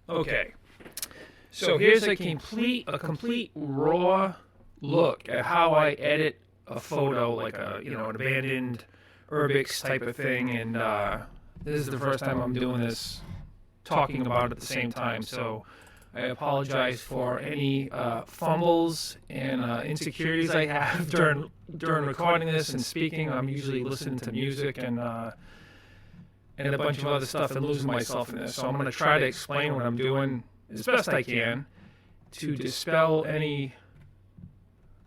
Okay, so here's a complete raw look at how I edit a photo, like an abandoned Urbex type of thing, and this is the first time I'm doing this, talking about it at the same time. So I apologize for any fumbles and insecurities I have during recording this and speaking. I'm usually listening to music and a bunch of other stuff and losing myself in this. So I'm going to try to explain what I'm doing as best I can to dispel any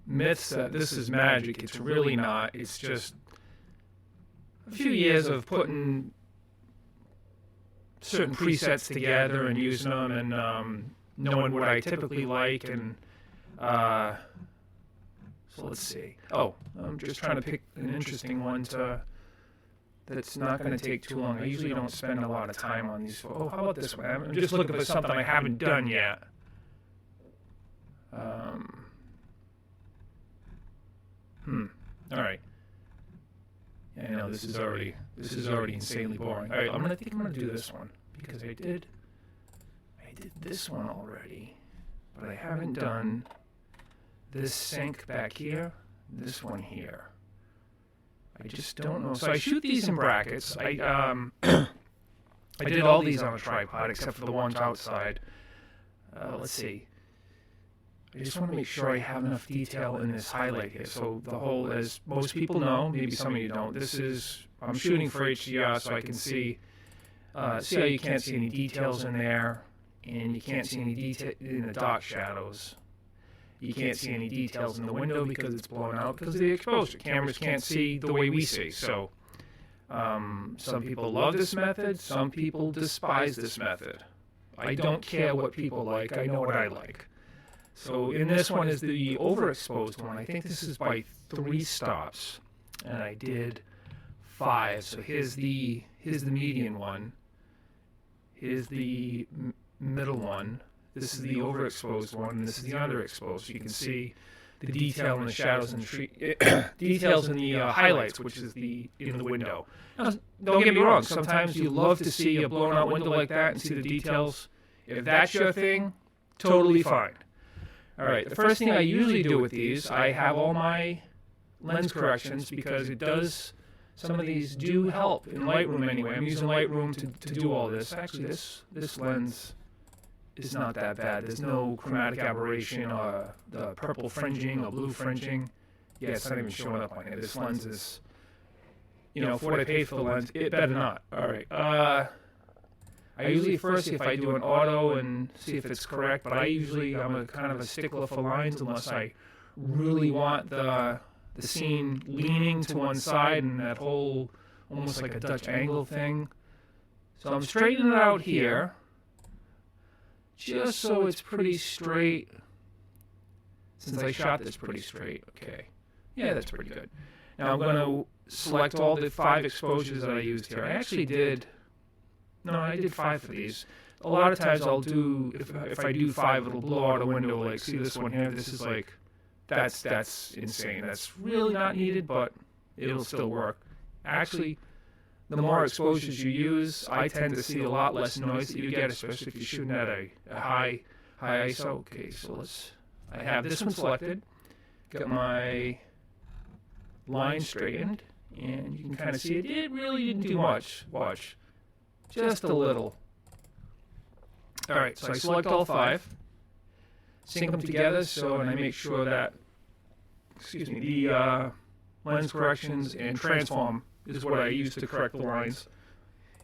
myths that this is magic. It's really not. It's just a few years of putting certain presets together and using them and knowing what I typically like. And so let's see. Oh, I'm just trying to pick an interesting one that's not going to take too long. I usually don't spend a lot of time on these. Oh, how about this one? I'm just looking for something I haven't done yet. All right. Yeah, I know this is already insanely boring. All right, I think I'm gonna do this one because I did this one already, but I haven't done this sink back here, this one here. I just don't know. So I shoot these in brackets. I did all these on a tripod except for the ones outside. Let's see. I just want to make sure I have enough detail in this highlight here. So the whole, as most people know, maybe some of you don't, I'm shooting for HDR so I can see how you can't see any details in there, and you can't see any detail in the dark shadows. You can't see any details in the window because it's blown out because of the exposure. Cameras can't see the way we see. So some people love this method. Some people despise this method. I don't care what people like. I know what I like. So in this one is the overexposed one. I think this is by 3 stops, and I did 5. So here's the median one. Here's the middle one. This is the overexposed one, and this is the underexposed. So you can see the detail in the shadows and details in the highlights, which is in the window. Now, don't get me wrong. Sometimes you love to see a blown out window like that and see the details. If that's your thing, totally fine. All right, the first thing I usually do with these, I have all my lens corrections because some of these do help in Lightroom anyway. I'm using Lightroom to do all this. Actually, this lens is not that bad. There's no chromatic aberration or the purple fringing or blue fringing. Yeah, it's not even showing up on here. This lens is, for what I paid for the lens, it better not. All right. I usually first see if I do an auto and see if it's correct, but I'm a kind of a stickler for lines unless I really want the scene leaning to one side and that whole almost like a Dutch angle thing. So I'm straightening it out here just so it's pretty straight. Since I shot this pretty straight, okay. Yeah, that's pretty good. Now I'm going to select all the 5 exposures that I used here. I did 5 for these. A lot of times I'll do, if I do 5, it'll blow out a window. Like, see this one here? This is like, that's insane. That's really not needed, but it'll still work. Actually, the more exposures you use, I tend to see a lot less noise that you get, especially if you're shooting at a high ISO. Okay, so I have this one selected. Got my line straightened, and you can kind of see it really didn't do much. Watch. Just a little. All right, so I select all 5, sync them together, and I make sure that, the lens corrections and transform is what I use to correct the lines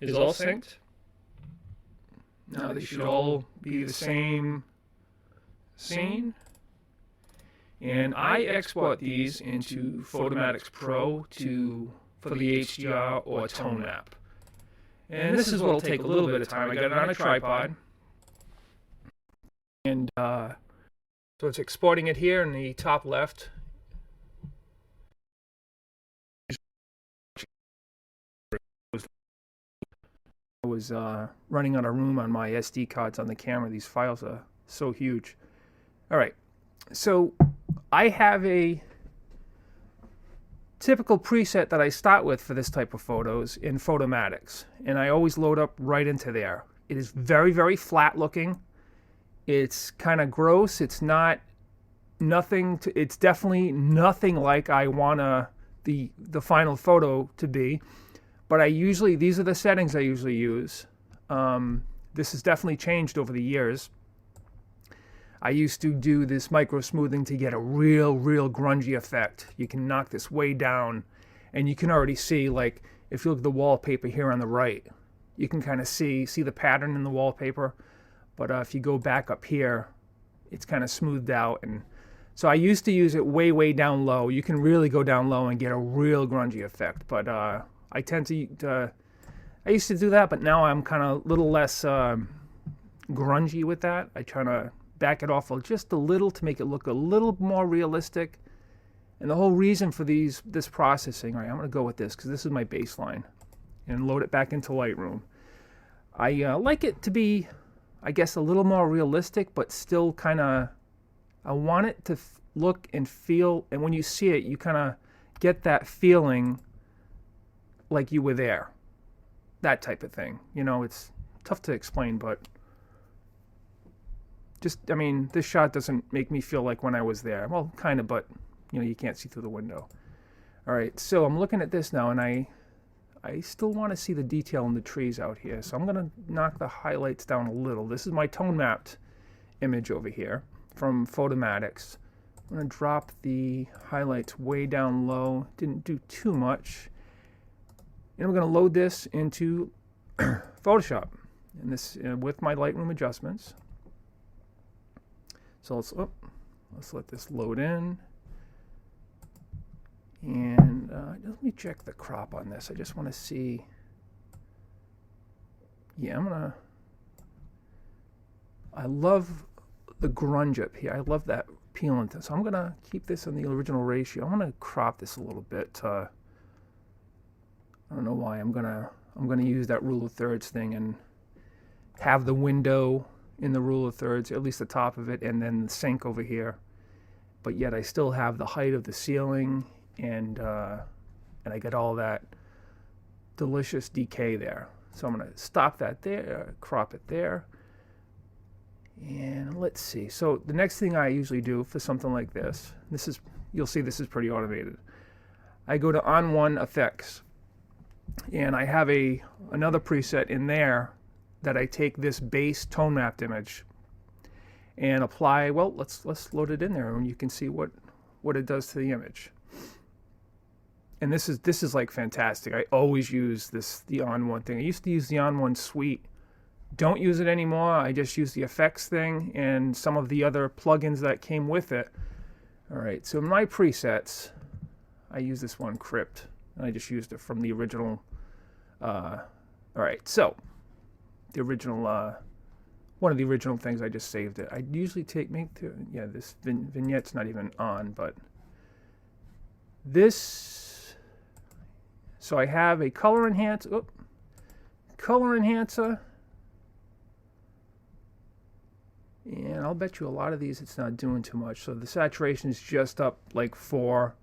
is all synced. Now they should all be the same scene. And I export these into Photomatix Pro for the HDR or tone map. And this is what will take a little bit of time. I got it on a tripod. And so it's exporting it here in the top left. I was running out of room on my SD cards on the camera. These files are so huge. All right. So I have a typical preset that I start with for this type of photos in Photomatix, and I always load up right into there. It is very, very flat looking. It's kind of gross. It's not nothing. It's definitely nothing like I want the final photo to be. But these are the settings I usually use. This has definitely changed over the years. I used to do this micro smoothing to get a real grungy effect. You can knock this way down, and you can already see, like, if you look at the wallpaper here on the right, you can kind of see the pattern in the wallpaper. But if you go back up here, it's kind of smoothed out. And so I used to use it way down low. You can really go down low and get a real grungy effect. But I used to do that, but now I'm kind of a little less grungy with that. I try to back it off just a little to make it look a little more realistic. And the whole reason for this processing, all right, I'm going to go with this because this is my baseline, and load it back into Lightroom. I like it to be, I guess, a little more realistic, but still kind of, I want it to look and feel, and when you see it, you kind of get that feeling like you were there. That type of thing. You know, it's tough to explain, but just, I mean, this shot doesn't make me feel like when I was there. Well, kind of, but, you know, you can't see through the window. All right, so I'm looking at this now, and I still want to see the detail in the trees out here. So I'm going to knock the highlights down a little. This is my tone mapped image over here from Photomatics. I'm going to drop the highlights way down low. Didn't do too much. And we're going to load this into Photoshop, and this with my Lightroom adjustments. So let's let this load in. And let me check the crop on this. I just want to see. Yeah, I love the grunge up here. I love that peeling. So I'm gonna keep this in the original ratio. I'm gonna crop this a little bit. I don't know why. I'm gonna use that rule of thirds thing and have the window in the rule of thirds, at least the top of it, and then the sink over here. But yet I still have the height of the ceiling, and I get all that delicious decay there. So I'm gonna stop that there, crop it there. And let's see. So the next thing I usually do for something like this, you'll see this is pretty automated. I go to On One Effects, and I have another preset in there that I take this base tone mapped image and apply. Well, let's load it in there, and you can see what it does to the image. And this is like fantastic. I always use the On One thing. I used to use the On One suite. Don't use it anymore. I just use the effects thing and some of the other plugins that came with it. All right, so in my presets, I use this one, Crypt, and I just used it from the original. All right, so the original, one of the original things, I just saved it. I usually this vignette's not even on, but this. So I have a color enhancer. And I'll bet you a lot of these it's not doing too much. So the saturation is just up like 4.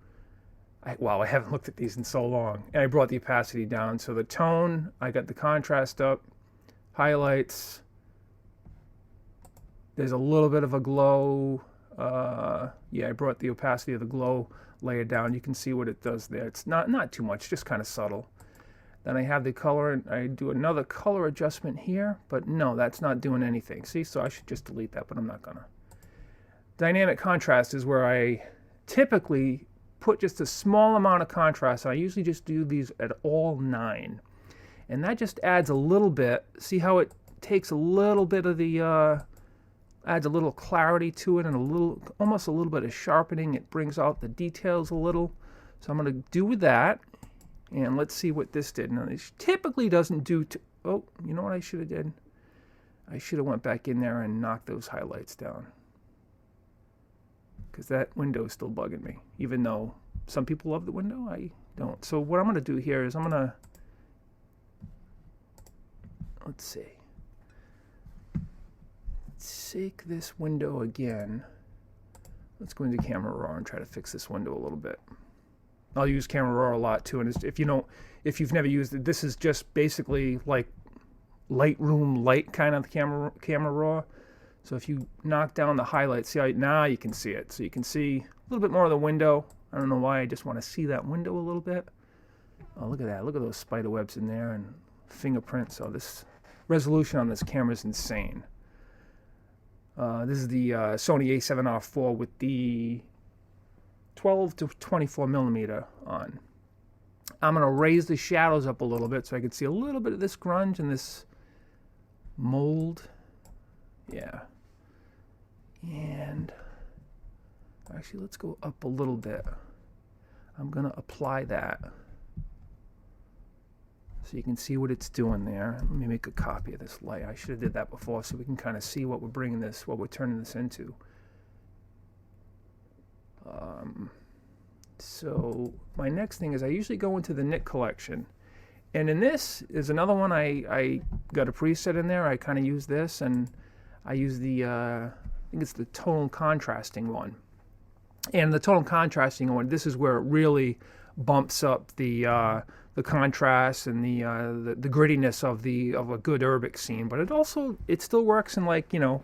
Wow, I haven't looked at these in so long. And I brought the opacity down. So the tone, I got the contrast up. Highlights. There's a little bit of a glow. I brought the opacity of the glow layer down. You can see what it does there. It's not too much, just kind of subtle. Then I have the color, and I do another color adjustment here, but no, that's not doing anything. See, so I should just delete that, but I'm not gonna. Dynamic contrast is where I typically put just a small amount of contrast. I usually just do these at all 9. And that just adds a little bit. See how it takes a little bit of the, adds a little clarity to it and almost a little bit of sharpening. It brings out the details a little. So I'm going to do with that. And let's see what this did. Now, this typically doesn't do oh, you know what I should have did? I should have went back in there and knocked those highlights down. Because that window is still bugging me. Even though some people love the window, I don't. So what I'm going to do here is I'm going to, let's see. Take this window again. Let's go into Camera Raw and try to fix this window a little bit. I'll use Camera Raw a lot too, and if you've never used it, this is just basically like Lightroom light kind of camera raw. So if you knock down the highlights, see how now you can see it. So you can see a little bit more of the window. I don't know why, I just want to see that window a little bit. Oh, look at that. Look at those spider webs in there and fingerprints. So this resolution on this camera is insane. This is the Sony a7R IV with the 12 to 24 millimeter on. I'm going to raise the shadows up a little bit so I can see a little bit of this grunge and this mold. Yeah. And actually, let's go up a little bit. I'm going to apply that so you can see what it's doing there. Let me make a copy of this light. I should have did that before so we can kind of see what we're bringing this, what we're turning this into. So my next thing is I usually go into the knit collection. And in this is another one I got a preset in there. I kind of use this, and I use the, I think it's the tonal contrasting one. And the tonal contrasting one, this is where it really bumps up the contrast and the grittiness of a good Urbex scene. But it still works in, like, you know,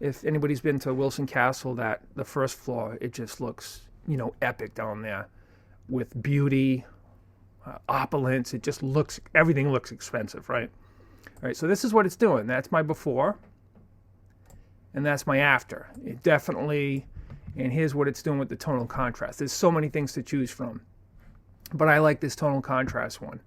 if anybody's been to Wilson Castle, the first floor, it just looks, you know, epic down there with beauty, opulence. It just looks, everything looks expensive, right? All right, so this is what it's doing. That's my before, and that's my after. It definitely, and here's what it's doing with the tonal contrast. There's so many things to choose from, but I like this tonal contrast one.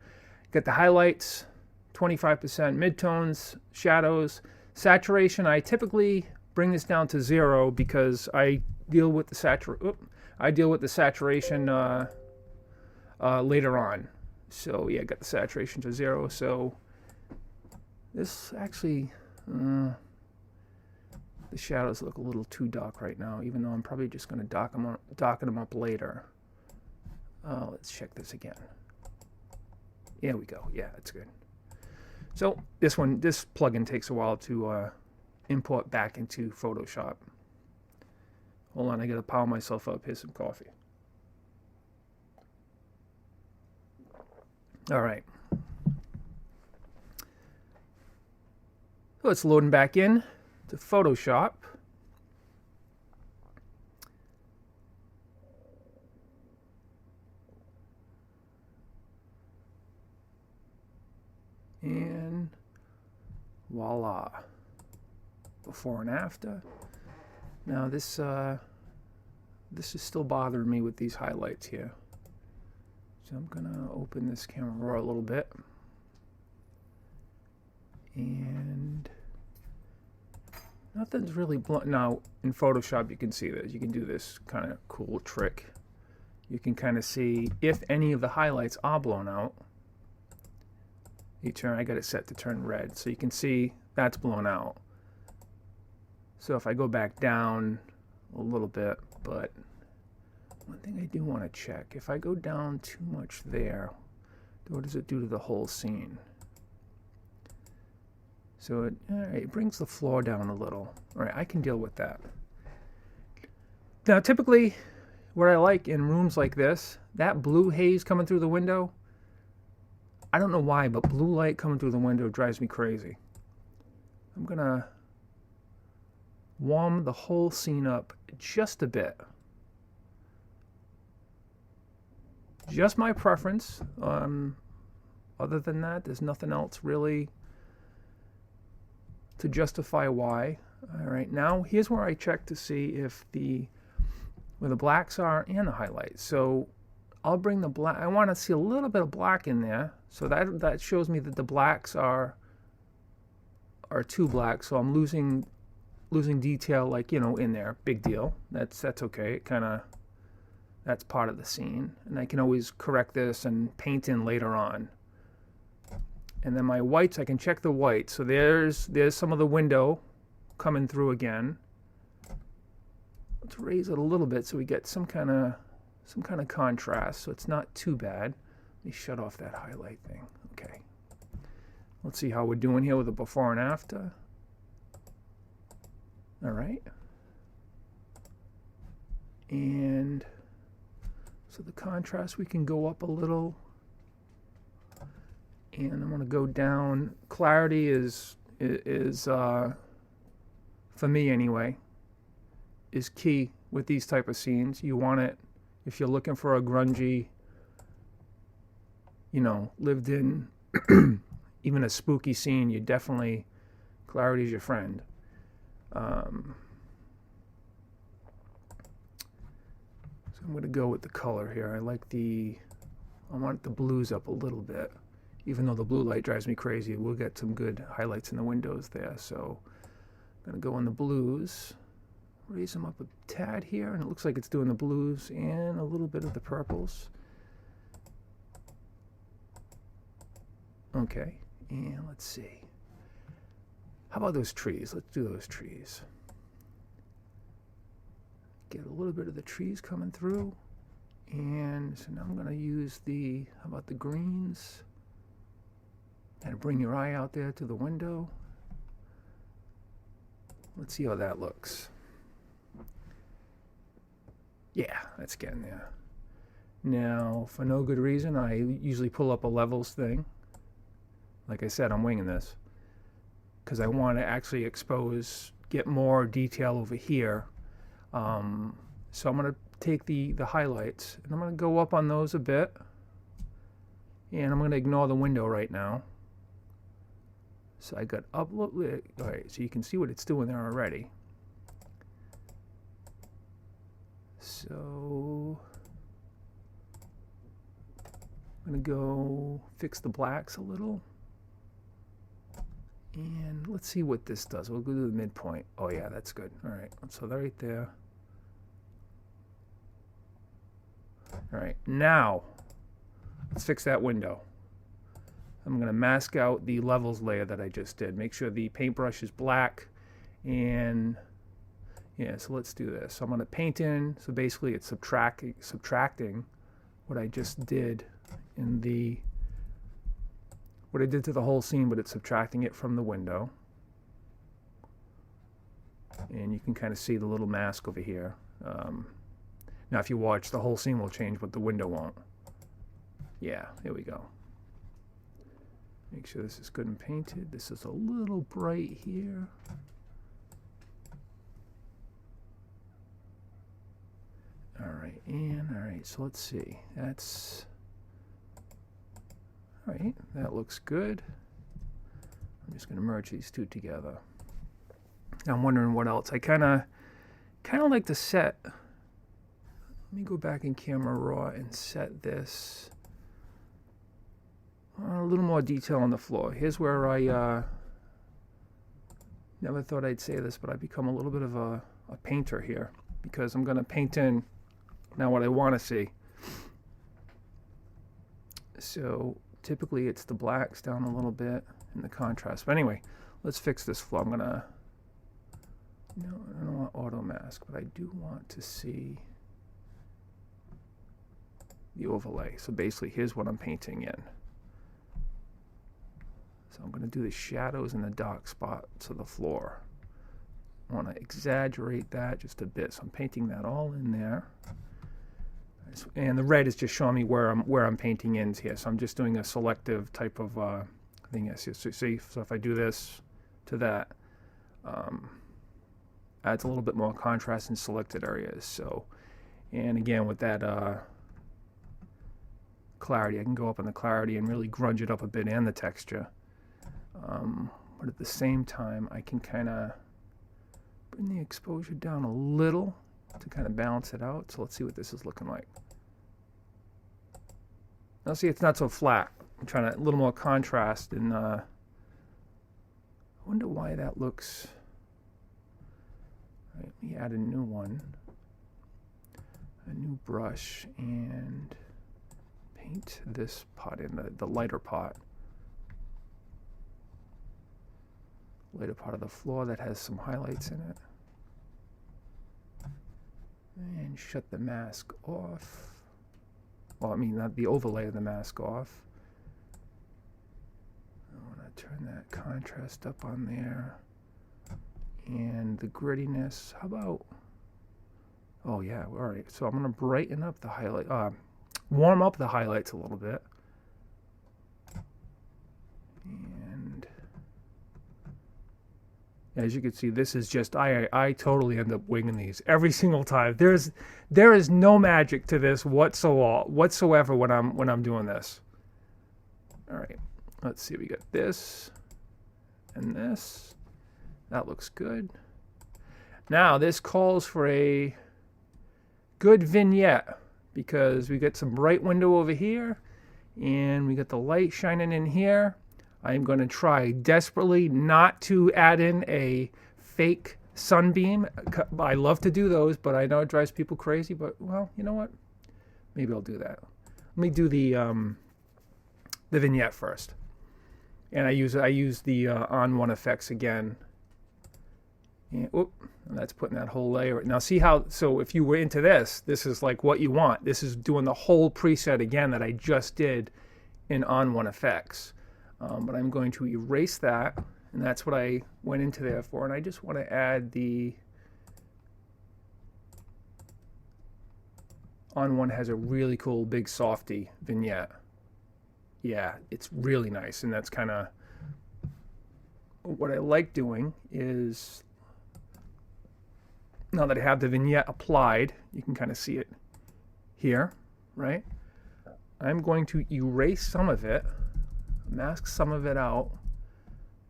Got the highlights, 25%, midtones, shadows, saturation. I typically bring this down to 0 because I deal with the saturation later on. So yeah, got the saturation to 0. So this actually, the shadows look a little too dark right now, even though I'm probably just going to darken them up later. Let's check this again. There we go. Yeah, that's good. So this plugin takes a while to import back into Photoshop. Hold on, I gotta power myself up. Here's some coffee. All right. So it's loading back in to Photoshop. And voila. Before and after. Now this is still bothering me with these highlights here. So I'm gonna open this camera raw a little bit. And nothing's really blunt. Now in Photoshop you can see this. You can do this kind of cool trick. You can kind of see if any of the highlights are blown out. I got it set to turn red, so you can see that's blown out. So if I go back down a little bit, but one thing I do want to check, if I go down too much there, what does it do to the whole scene? So it brings the floor down a little. All right, I can deal with that. Now typically what I like in rooms like this, that blue haze coming through the window, I don't know why, but blue light coming through the window drives me crazy. I'm gonna warm the whole scene up just a bit. Just my preference. Other than that, there's nothing else really to justify why. All right, now here's where I check to see if where the blacks are and the highlights. So I'll bring the black. I want to see a little bit of black in there, so that shows me that the blacks are too black. So I'm losing detail, like, you know, in there. Big deal. That's okay. It kind of, that's part of the scene, and I can always correct this and paint in later on. And then my whites, I can check the white. So there's some of the window coming through again. Let's raise it a little bit so we get some kind of contrast, so it's not too bad. Let me shut off that highlight thing. Okay. Let's see how we're doing here with the before and after. All right. And so the contrast, we can go up a little. And I'm going to go down. Clarity is for me anyway, is key with these type of scenes. You want it, if you're looking for a grungy, you know, lived in, even a spooky scene, you definitely, clarity is your friend. So I'm going to go with the color here. I want the blues up a little bit. Even though the blue light drives me crazy, we'll get some good highlights in the windows there. So I'm going to go in the blues, raise them up a tad here, and it looks like it's doing the blues and a little bit of the purples. Okay, and let's see. How about those trees? Let's do those trees. Get a little bit of the trees coming through. And so now I'm going to use how about the greens? And bring your eye out there to the window. Let's see how that looks. Yeah, that's getting there. Now, for no good reason, I usually pull up a levels thing. Like I said, I'm winging this because I want to actually get more detail over here. So I'm going to take the highlights and I'm going to go up on those a bit. And I'm going to ignore the window right now. So I got up a little bit. All right, so you can see what it's doing there already. So I'm going to go fix the blacks a little. And let's see what this does. We'll go to the midpoint. Oh yeah, that's good. All right, so right there. All right, now let's fix that window. I'm going to mask out the levels layer that I just did. Make sure the paintbrush is black. And yeah, so let's do this. So I'm going to paint in. So basically it's subtracting what I just did what I did to the whole scene, but it's subtracting it from the window. And you can kind of see the little mask over here. Now if you watch, the whole scene will change, but the window won't. Yeah, here we go. Make sure this is good and painted. This is a little bright here. All right, so let's see. All right, that looks good. I'm just going to merge these two together. Now I'm wondering what else. I kind of like to set. Let me go back in Camera Raw and set this. A little more detail on the floor. Here's where I never thought I'd say this, but I've become a little bit of a painter here because I'm going to paint in now what I want to see. So typically it's the blacks down a little bit and the contrast. But anyway, let's fix this floor. I don't want auto mask, but I do want to see the overlay. So basically here's what I'm painting in. So I'm going to do the shadows in the dark spots of the floor. I want to exaggerate that just a bit. So I'm painting that all in there. And the red is just showing me where I'm painting in here. So I'm just doing a selective type of thing. Yes, so see, so if I do this to that, adds a little bit more contrast in selected areas. So, and again with that clarity, I can go up on the clarity and really grunge it up a bit and the texture. But at the same time, I can kind of bring the exposure down a little to kind of balance it out. So let's see what this is looking like. Now see, it's not so flat. I'm trying to a little more contrast, and I wonder why that looks. All right, let me add a new one, a new brush, and paint this pot in the lighter part. Lighter part of the floor that has some highlights in it. And shut the mask off. Well, I mean, not the overlay of the mask off. I want to turn that contrast up on there. And the grittiness, how about, oh yeah, all right. So I'm going to brighten up the highlight, warm up the highlights a little bit. As you can see, this is just, I totally end up winging these every single time. There is no magic to this whatsoever when I'm doing this. All right, let's see. We got this and this. That looks good. Now this calls for a good vignette because we got some bright window over here, and we got the light shining in here. I'm going to try desperately not to add in a fake sunbeam. I love to do those, but I know it drives people crazy. But, well, you know what? Maybe I'll do that. Let me do the vignette first. And I use the on one effects again. And, that's putting that whole layer. Now see how, so if you were into this, this is like what you want. This is doing the whole preset again that I just did in on one effects. But I'm going to erase that, and that's what I went into there for. And I just want to add the on one has a really cool big softy vignette. Yeah, it's really nice, and that's kind of what I like doing. Is now that I have the vignette applied, you can kind of see it here, right? I'm going to erase some of it, mask some of it out,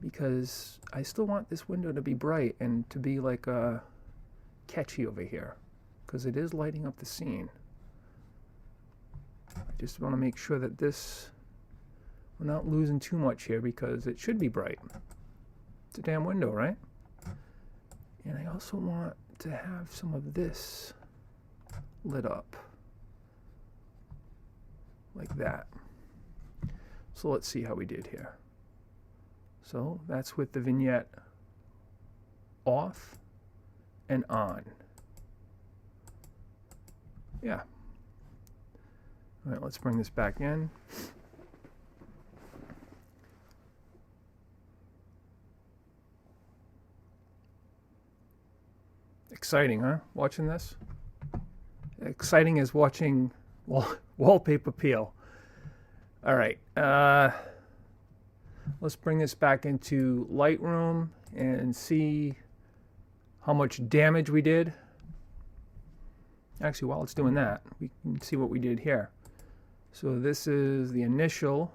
because I still want this window to be bright and to be like catchy over here, because it is lighting up the scene. I just want to make sure that we're not losing too much here, because it should be bright. It's a damn window, right? And I also want to have some of this lit up like that. So let's see how we did here. So that's with the vignette off and on. Yeah. All right, let's bring this back in. Exciting, huh? Watching this? Exciting as watching Wallpaper Peel. All right, let's bring this back into Lightroom and see how much damage we did. Actually, while it's doing that, we can see what we did here. So this is the initial,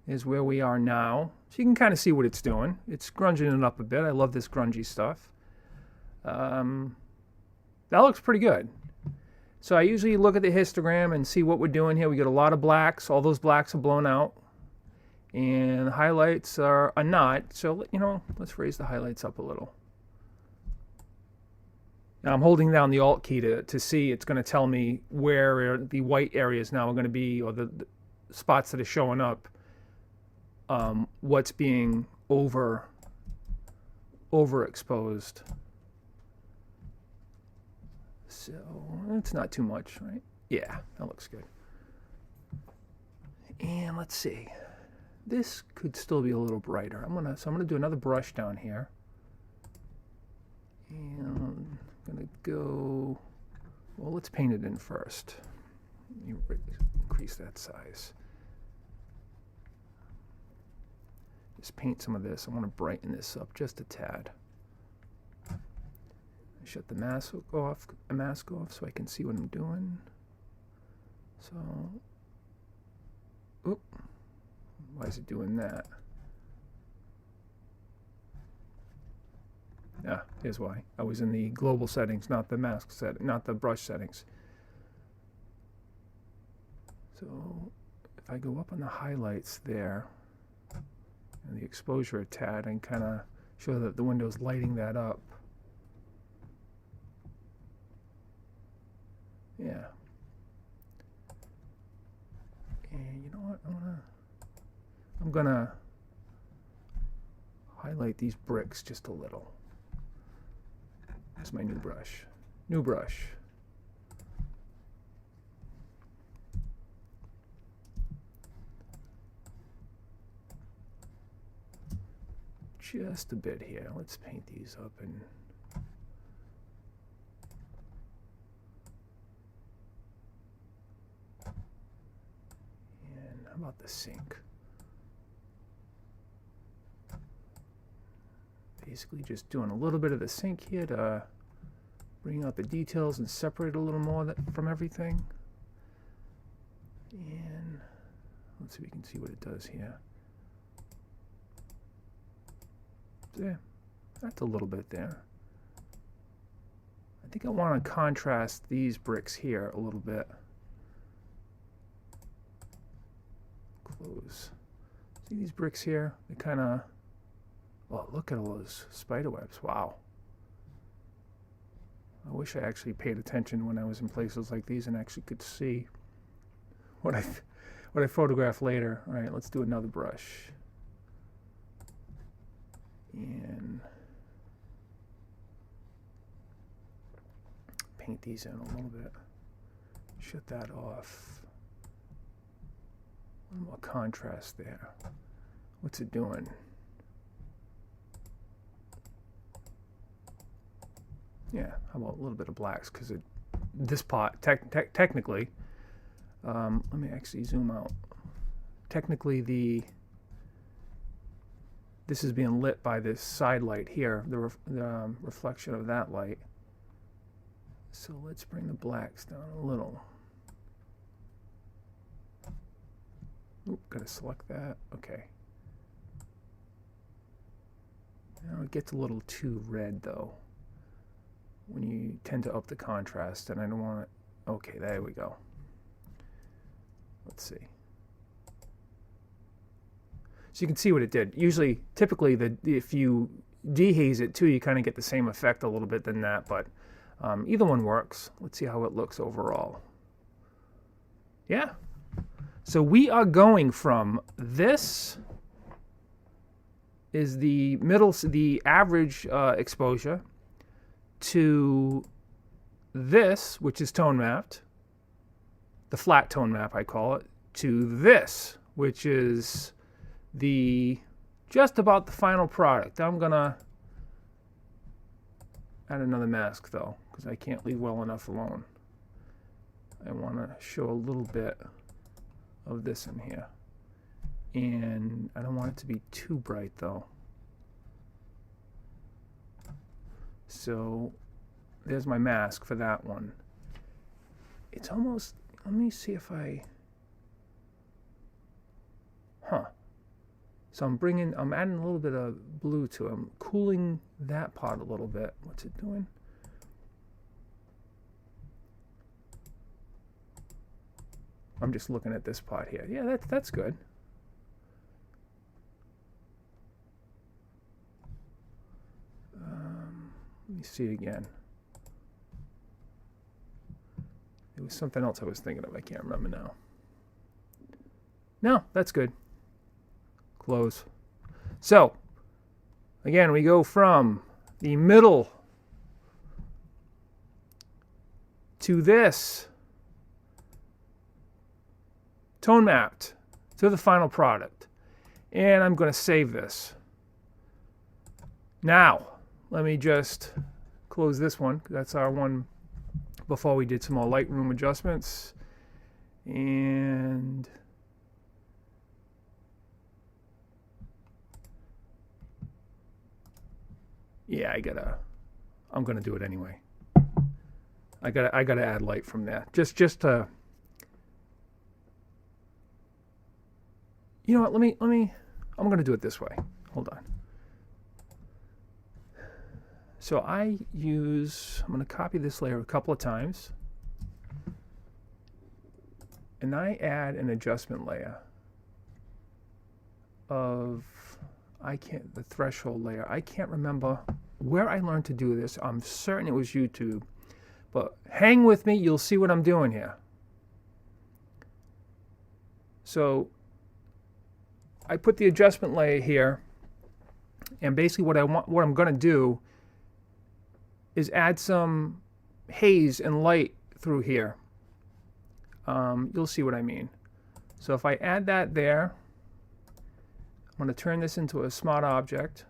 is where we are now. So you can kind of see what it's doing. It's grunging it up a bit. I love this grungy stuff. That looks pretty good. So I usually look at the histogram and see what we're doing here. We get a lot of blacks. All those blacks are blown out. And the highlights are not. So, you know, let's raise the highlights up a little. Now I'm holding down the Alt key to see. It's going to tell me where the white areas now are going to be, or the spots that are showing up, what's being overexposed. So it's not too much, right? Yeah, that looks good. And let's see. This could still be a little brighter. So I'm gonna do another brush down here. And I'm gonna go, well, let's paint it in first. Let me increase that size. Just paint some of this. I want to brighten this up just a tad. Shut the mask off so I can see what I'm doing. So, oop, why is it doing that? Yeah, here's why. I was in the global settings, not the mask setting, not the brush settings. So, if I go up on the highlights there, and the exposure a tad, and kind of show that the window's lighting that up. Yeah. And you know what? I'm gonna highlight these bricks just a little. That's my new brush. New brush. Just a bit here. Let's paint these up and how about the sink? Basically just doing a little bit of the sink here to bring out the details and separate a little more from everything. And let's see if we can see what it does here. There, that's a little bit there. I think I want to contrast these bricks here a little bit. Close. See these bricks here? They kind of, oh, look at all those spider webs. Wow. I wish I actually paid attention when I was in places like these and actually could see what I photograph later. All right, let's do another brush. And paint these in a little bit. Shut that off. A little more contrast there. What's it doing? Yeah, how about a little bit of blacks? Because this pot, technically, let me actually zoom out. Technically, this is being lit by this side light here, the reflection of that light. So let's bring the blacks down a little. Oop, gotta select that. Okay. Now it gets a little too red though, when you tend to up the contrast, and I don't want it. Okay, there we go. Let's see. So you can see what it did. Usually, typically, if you dehaze it too, you kind of get the same effect a little bit than that, but either one works. Let's see how it looks overall. Yeah. So we are going from this is the middle, the average exposure, to this, which is tone mapped, the flat tone map I call it, to this, which is just about the final product. I'm gonna add another mask though, because I can't leave well enough alone. I want to show a little bit of this in here, and I don't want it to be too bright though. So there's my mask for that one. It's almost, let me see if so I'm adding a little bit of blue to it. I'm cooling that part a little bit. What's it doing? I'm just looking at this part here. Yeah, that's good. Let me see again. There was something else I was thinking of. I can't remember now. No, that's good. Close. So, again, we go from the middle to this, tone mapped to the final product. And I'm going to save this. Now, let me just close this one. That's our one before we did some more Lightroom adjustments. And yeah, I'm gonna do it anyway. I gotta add light from there. Just to, you know what, let me, I'm gonna do it this way. Hold on. So I'm gonna copy this layer a couple of times, and I add an adjustment layer of, the threshold layer. I can't remember where I learned to do this. I'm certain it was YouTube, but hang with me, you'll see what I'm doing here. So I put the adjustment layer here, and basically what I'm gonna do is add some haze and light through here. You'll see what I mean. So if I add that there, I'm going to turn this into a smart object.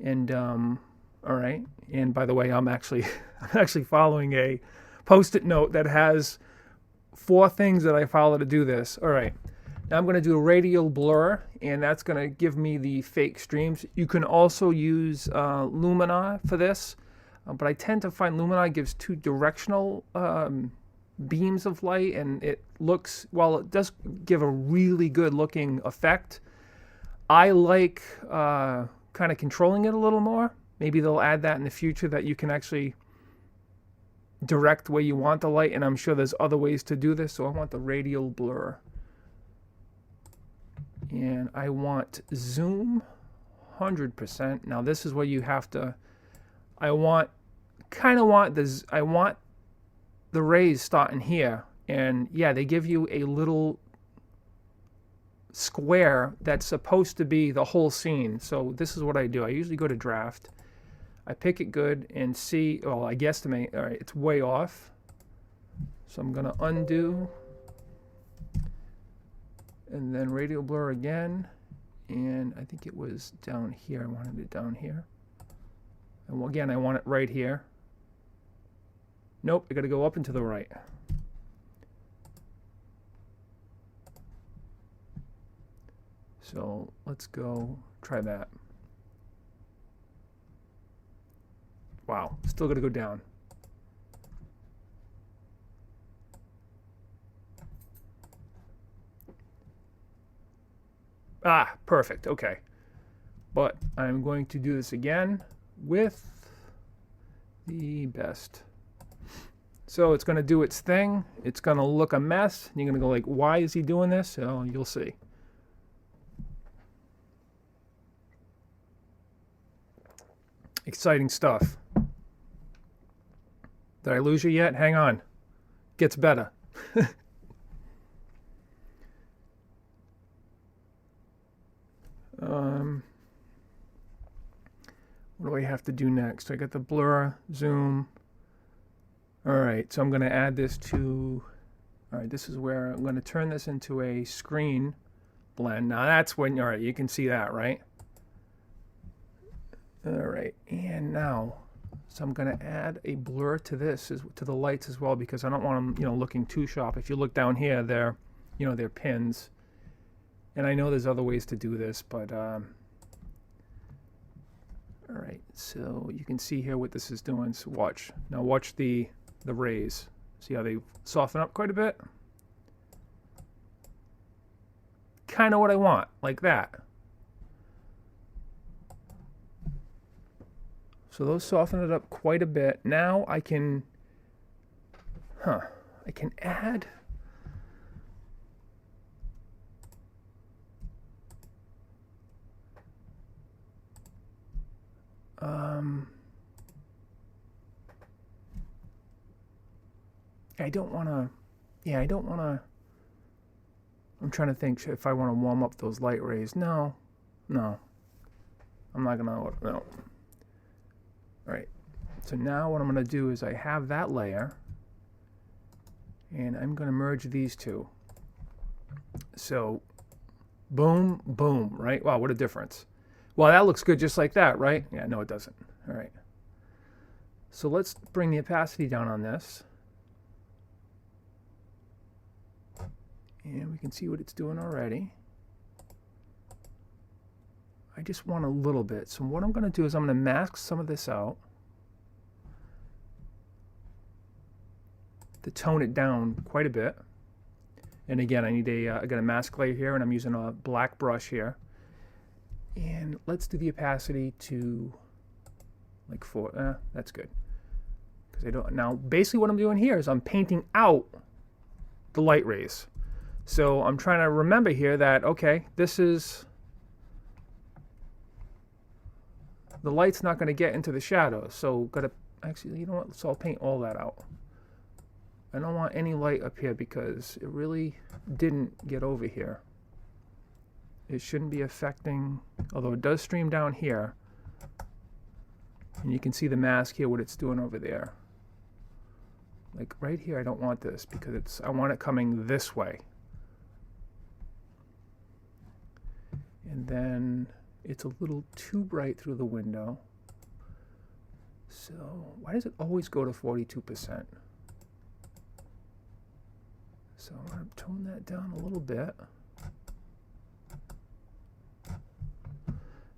And all right. And by the way, I'm actually following a post-it note that has 4 things that I follow to do this. All right. Now I'm going to do a radial blur, and that's going to give me the fake streams. You can also use Lumina for this, but I tend to find Lumina gives two directional beams of light, and it looks, while it does give a really good looking effect, I like kind of controlling it a little more. Maybe they'll add that in the future, that you can actually direct where you want the light, and I'm sure there's other ways to do this. So I want the radial blur. And I want zoom 100%. Now this is where you have to, I want the rays starting here. And yeah, they give you a little square that's supposed to be the whole scene. So this is what I do. I usually go to draft. I pick it good and see, well, I guesstimate, all right, it's way off. So I'm gonna undo. And then radial blur again, and I think it was down here. I wanted it down here. And again, I want it right here. Nope, I gotta go up and to the right. So let's go try that. Wow, still gotta go down. Ah, perfect, okay. But I'm going to do this again with the best. So it's gonna do its thing. It's gonna look a mess. You're gonna go like, why is he doing this? So you'll see. Exciting stuff. Did I lose you yet? Hang on. Gets better. What do I have to do next? I got the blur, zoom. All right, so I'm going to add this to, all right, this is where I'm going to turn this into a screen blend. Now that's when, all right, you can see that, right? All right, and now, so I'm going to add a blur to this, to the lights as well, because I don't want them, looking too sharp. If you look down here, they're pins. And I know there's other ways to do this, but all right, so you can see here what this is doing. So watch. Now watch the rays. See how they soften up quite a bit? Kind of what I want, like that. So those soften it up quite a bit. Now I can, I can add, I don't want to, I'm trying to think if I want to warm up those light rays. No, I'm not going to, no. All right, so now what I'm going to do is I have that layer, and I'm going to merge these two. So, boom, boom, right? Wow, what a difference. Well, that looks good just like that, right? Yeah, no, it doesn't. All right. So let's bring the opacity down on this. And we can see what it's doing already. I just want a little bit. So what I'm going to do is I'm going to mask some of this out to tone it down quite a bit. And again, I got a mask layer here, and I'm using a black brush here. And let's do the opacity to like 4. That's good. Because I don't. Now, basically, what I'm doing here is I'm painting out the light rays. So I'm trying to remember here that, okay, this is, the light's not going to get into the shadows. So gotta, actually, you know what? So I'll paint all that out. I don't want any light up here because it really didn't get over here. It shouldn't be affecting, although it does stream down here. And you can see the mask here, what it's doing over there. Like right here, I don't want this because I want it coming this way. And then it's a little too bright through the window. So why does it always go to 42%? So I'm going to tone that down a little bit.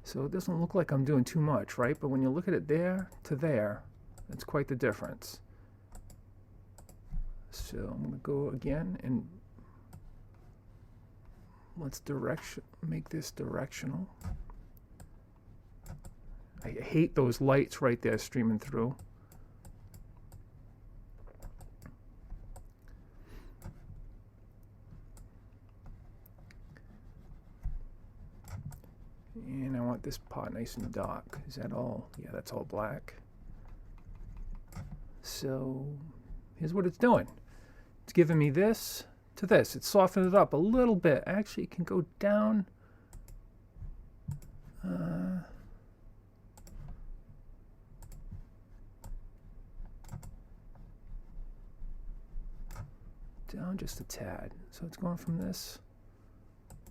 So it doesn't look like I'm doing too much, right? But when you look at it there to there, that's quite the difference. So I'm going to go again and let's make this directional. I hate those lights right there streaming through. And I want this part nice and dark. Is that all? Yeah, that's all black. So here's what it's doing. It's giving me this to this. It's softened it up a little bit. Actually, it can go down. Down just a tad. So it's going from this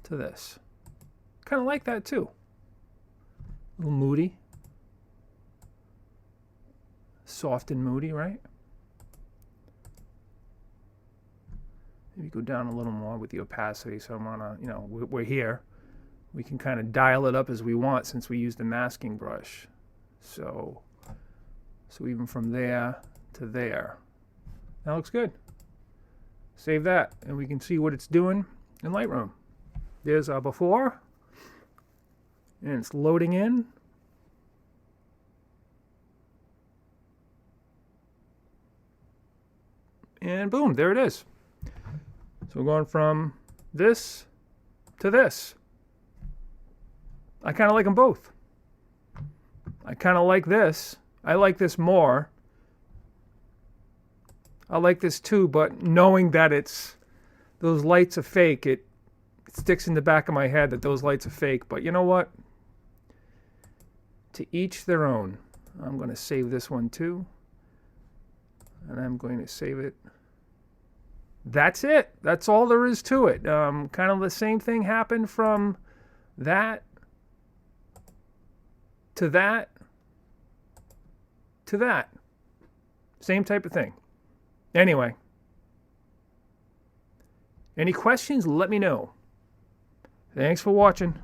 to this. Kind of like that too. A little moody. Soft and moody, right? Maybe go down a little more with the opacity. So I'm gonna, you know, we're here. We can kind of dial it up as we want since we use the masking brush. So even from there to there. That looks good. Save that, and we can see what it's doing in Lightroom. There's our before, and it's loading in. And boom, there it is. So we're going from this to this. I kind of like them both. I kind of like this. I like this more. I like this too, but knowing that those lights are fake, it sticks in the back of my head that those lights are fake. But you know what? To each their own. I'm going to save this one too. And I'm going to save it. That's it. That's all there is to it. Kind of the same thing happened from that to that to that. Same type of thing. Anyway, any questions, let me know. Thanks for watching.